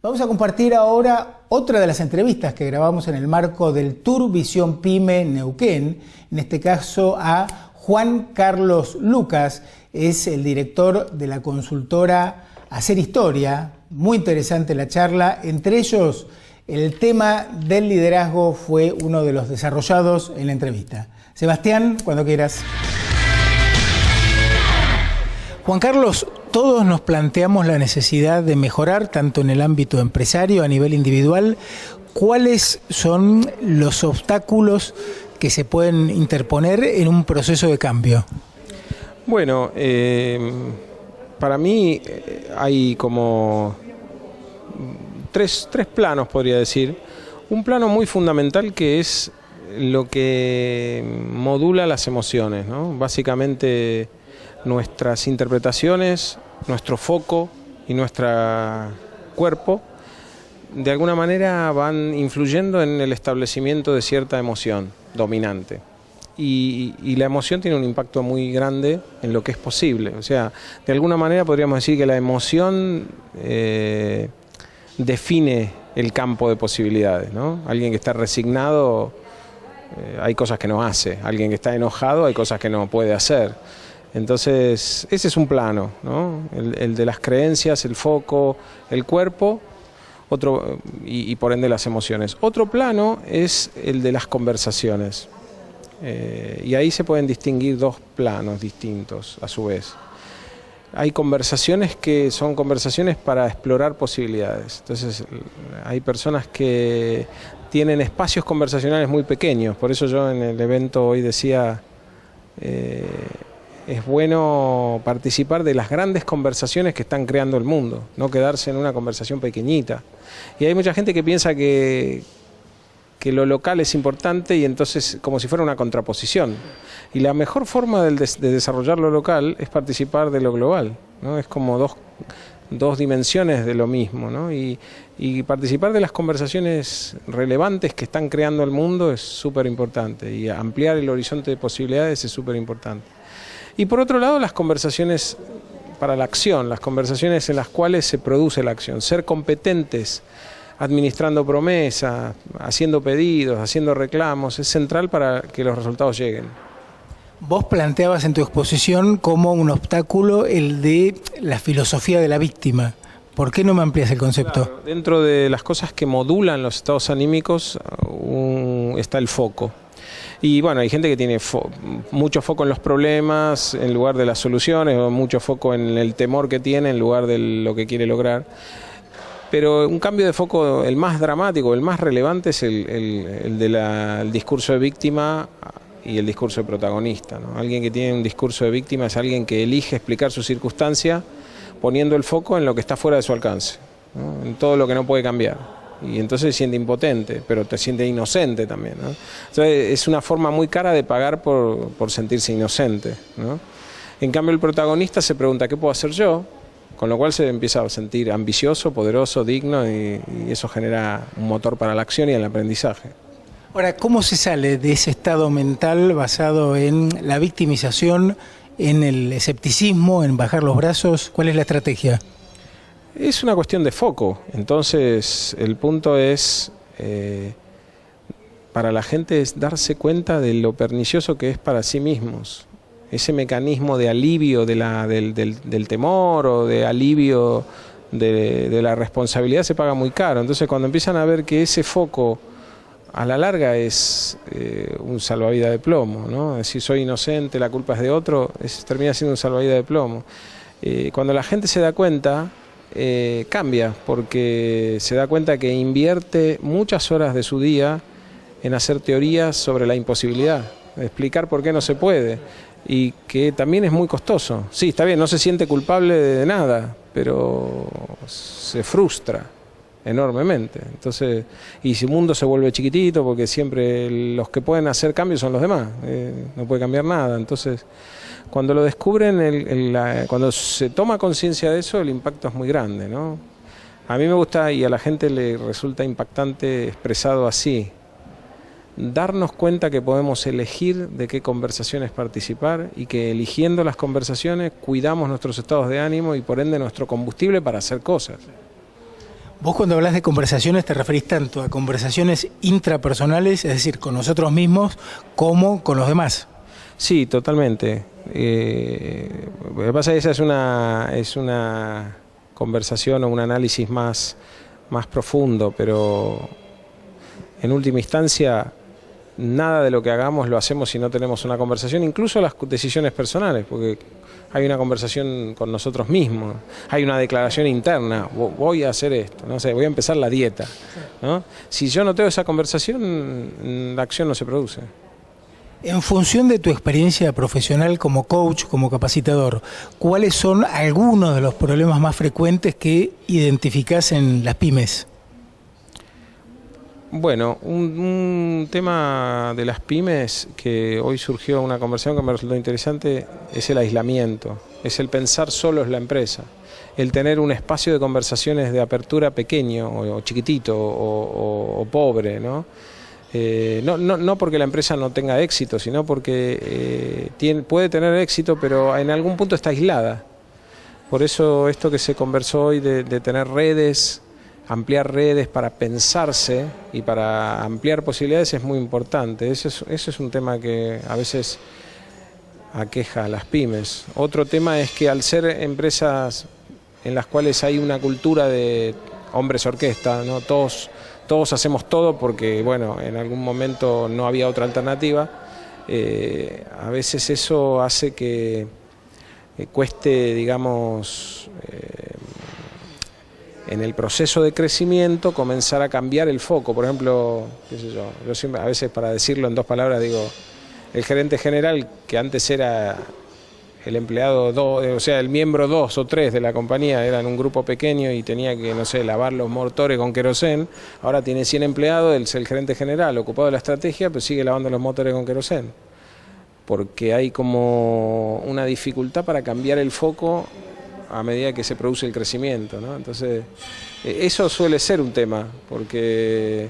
Vamos a compartir ahora otra de las entrevistas que grabamos en el marco del Tour Visión Pyme Neuquén, en este caso a Juan Carlos Lucas, es el director de la consultora Hacer Historia. Muy interesante la charla, entre ellos el tema del liderazgo fue uno de los desarrollados en la entrevista. Sebastián, cuando quieras. Juan Carlos, todos nos planteamos la necesidad de mejorar, tanto en el ámbito empresario, a nivel individual. ¿Cuáles son los obstáculos que se pueden interponer en un proceso de cambio? Bueno, para mí hay como tres planos, podría decir. Un plano muy fundamental que es lo que modula las emociones, ¿no? Básicamente nuestras interpretaciones, nuestro foco y nuestro cuerpo de alguna manera van influyendo en el establecimiento de cierta emoción dominante. Y la emoción tiene un impacto muy grande en lo que es posible. O sea, de alguna manera podríamos decir que la emoción define el campo de posibilidades, ¿no? Alguien que está resignado, hay cosas que no hace. Alguien que está enojado, hay cosas que no puede hacer. Entonces, ese es un plano, ¿no? El de las creencias, el foco, el cuerpo, y por ende las emociones. Otro plano es el de las conversaciones. Y ahí se pueden distinguir dos planos distintos a su vez. Hay conversaciones que son conversaciones para explorar posibilidades. Entonces, hay personas que tienen espacios conversacionales muy pequeños. Por eso yo en el evento hoy decía, es bueno participar de las grandes conversaciones que están creando el mundo, no quedarse en una conversación pequeñita. Y hay mucha gente que piensa que lo local es importante y entonces como si fuera una contraposición. Y la mejor forma de desarrollar lo local es participar de lo global, ¿no? Es como dos dimensiones de lo mismo, ¿no? Y participar de las conversaciones relevantes que están creando el mundo es súper importante, y ampliar el horizonte de posibilidades es súper importante. Y por otro lado, las conversaciones para la acción, las conversaciones en las cuales se produce la acción, ser competentes administrando promesas, haciendo pedidos, haciendo reclamos, es central para que los resultados lleguen. Vos planteabas en tu exposición como un obstáculo el de la filosofía de la víctima. ¿Por qué no me amplías el concepto? Claro, dentro de las cosas que modulan los estados anímicos está el foco. Y bueno, hay gente que tiene mucho foco en los problemas en lugar de las soluciones, o mucho foco en el temor que tiene en lugar de lo que quiere lograr. Pero un cambio de foco, el más dramático, el más relevante, es el del discurso de víctima y el discurso de protagonista, ¿no? Alguien que tiene un discurso de víctima es alguien que elige explicar su circunstancia poniendo el foco en lo que está fuera de su alcance, ¿no? En todo lo que no puede cambiar. Y entonces se siente impotente, pero te siente inocente también, ¿no? Entonces es una forma muy cara de pagar por sentirse inocente, ¿no? En cambio el protagonista se pregunta, ¿qué puedo hacer yo? Con lo cual se empieza a sentir ambicioso, poderoso, digno, y eso genera un motor para la acción y el aprendizaje. Ahora, ¿cómo se sale de ese estado mental basado en la victimización, en el escepticismo, en bajar los brazos? ¿Cuál es la estrategia? Es una cuestión de foco. Entonces, el punto es, para la gente, es darse cuenta de lo pernicioso que es para sí mismos. Ese mecanismo de alivio del temor o de alivio de la responsabilidad se paga muy caro. Entonces, cuando empiezan a ver que ese foco a la larga es un salvavidas de plomo, ¿no? Es decir, soy inocente, la culpa es de otro, termina siendo un salvavidas de plomo. Cuando la gente se da cuenta, cambia, porque se da cuenta que invierte muchas horas de su día en hacer teorías sobre la imposibilidad, explicar por qué no se puede, y que también es muy costoso. Sí, está bien, no se siente culpable de nada, pero se frustra enormemente. Entonces, y si el mundo se vuelve chiquitito, porque siempre los que pueden hacer cambios son los demás, no puede cambiar nada. Entonces, cuando lo descubren, cuando se toma conciencia de eso, el impacto es muy grande, ¿no? A mí me gusta, y a la gente le resulta impactante expresado así: darnos cuenta que podemos elegir de qué conversaciones participar, y que eligiendo las conversaciones cuidamos nuestros estados de ánimo y por ende nuestro combustible para hacer cosas. Vos cuando hablas de conversaciones te referís tanto a conversaciones intrapersonales, es decir, con nosotros mismos, como con los demás. Sí, totalmente. Lo que pasa es que esa es una conversación o un análisis más profundo, pero en última instancia nada de lo que hagamos lo hacemos si no tenemos una conversación, incluso las decisiones personales, porque hay una conversación con nosotros mismos, hay una declaración interna, voy a hacer esto, no sé, voy a empezar la dieta, ¿no? Si yo no tengo esa conversación, la acción no se produce. En función de tu experiencia profesional como coach, como capacitador, ¿cuáles son algunos de los problemas más frecuentes que identificás en las pymes? Bueno, un tema de las pymes que hoy surgió una conversación que me resultó interesante es el aislamiento, es el pensar solo en la empresa, el tener un espacio de conversaciones de apertura pequeño o chiquitito o pobre, ¿no? No porque la empresa no tenga éxito, sino porque puede tener éxito, pero en algún punto está aislada. Por eso esto que se conversó hoy de tener redes, ampliar redes para pensarse y para ampliar posibilidades es muy importante. Ese es un tema que a veces aqueja a las pymes. Otro tema es que al ser empresas en las cuales hay una cultura de hombres orquesta, ¿no? Todos hacemos todo porque, bueno, en algún momento no había otra alternativa. A veces eso hace que cueste, digamos, en el proceso de crecimiento comenzar a cambiar el foco. Por ejemplo, qué sé yo siempre, a veces para decirlo en dos palabras, digo, el gerente general, que antes era el empleado, o sea, el miembro 2 o 3 de la compañía, era en un grupo pequeño y tenía que, no sé, lavar los motores con querosén. Ahora tiene 100 empleados, es el gerente general ocupado de la estrategia, pero sigue lavando los motores con querosén. Porque hay como una dificultad para cambiar el foco a medida que se produce el crecimiento, ¿no? Entonces, eso suele ser un tema, porque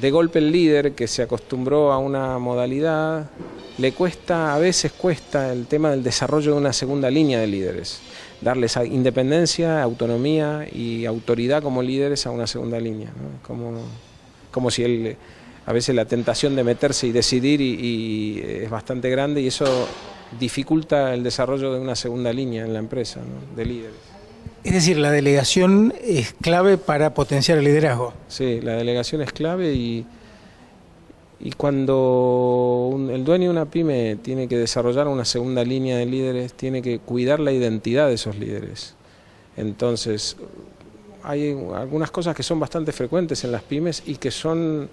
de golpe el líder que se acostumbró a una modalidad, a veces cuesta el tema del desarrollo de una segunda línea de líderes, darles independencia, autonomía y autoridad como líderes a una segunda línea, ¿no? Como si a veces la tentación de meterse y decidir es bastante grande, y eso dificulta el desarrollo de una segunda línea en la empresa, ¿no? De líderes. Es decir, la delegación es clave para potenciar el liderazgo. Sí, la delegación es clave y cuando el dueño de una pyme tiene que desarrollar una segunda línea de líderes, tiene que cuidar la identidad de esos líderes. Entonces, hay algunas cosas que son bastante frecuentes en las pymes y que son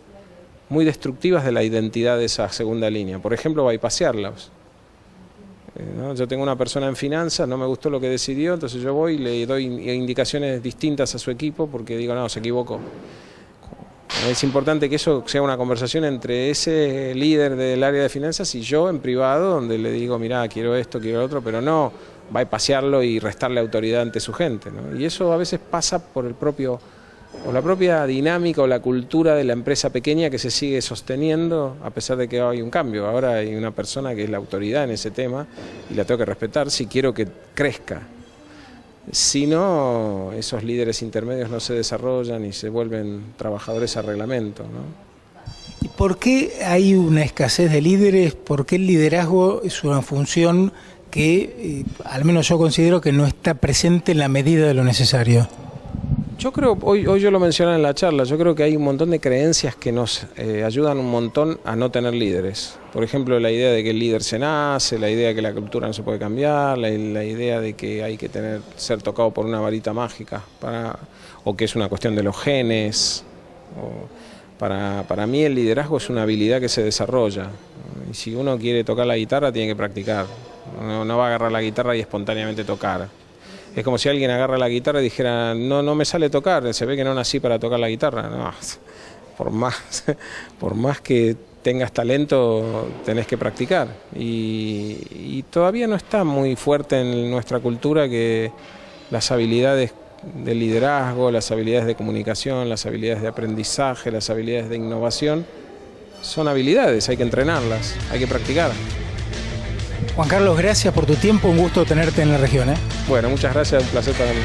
muy destructivas de la identidad de esa segunda línea. Por ejemplo, bypasearlos. ¿No? Yo tengo una persona en finanzas, no me gustó lo que decidió, entonces yo voy y le doy indicaciones distintas a su equipo porque digo, no, se equivocó. Es importante que eso sea una conversación entre ese líder del área de finanzas y yo en privado, donde le digo, mirá, quiero esto, quiero lo otro, pero no bypasearlo y restarle autoridad ante su gente, ¿no? Y eso a veces pasa por la propia dinámica o la cultura de la empresa pequeña que se sigue sosteniendo a pesar de que hay un cambio. Ahora hay una persona que es la autoridad en ese tema y la tengo que respetar si quiero que crezca. Si no, esos líderes intermedios no se desarrollan y se vuelven trabajadores a reglamento, ¿no? ¿Y por qué hay una escasez de líderes? ¿Por qué el liderazgo es una función que, al menos yo considero que no está presente en la medida de lo necesario? Yo creo, hoy yo lo mencioné en la charla, yo creo que hay un montón de creencias que nos ayudan un montón a no tener líderes. Por ejemplo, la idea de que el líder se nace, la idea de que la cultura no se puede cambiar, la idea de que hay que ser tocado por una varita mágica, o que es una cuestión de los genes. Para mí el liderazgo es una habilidad que se desarrolla. Y si uno quiere tocar la guitarra, tiene que practicar. No va a agarrar la guitarra y espontáneamente tocar. Es como si alguien agarra la guitarra y dijera, no me sale tocar, se ve que no nací para tocar la guitarra. No, por más que tengas talento, tenés que practicar. Y todavía no está muy fuerte en nuestra cultura que las habilidades de liderazgo, las habilidades de comunicación, las habilidades de aprendizaje, las habilidades de innovación, son habilidades, hay que entrenarlas, hay que practicar. Juan Carlos, gracias por tu tiempo, un gusto tenerte en la región. Bueno, muchas gracias, un placer para mí.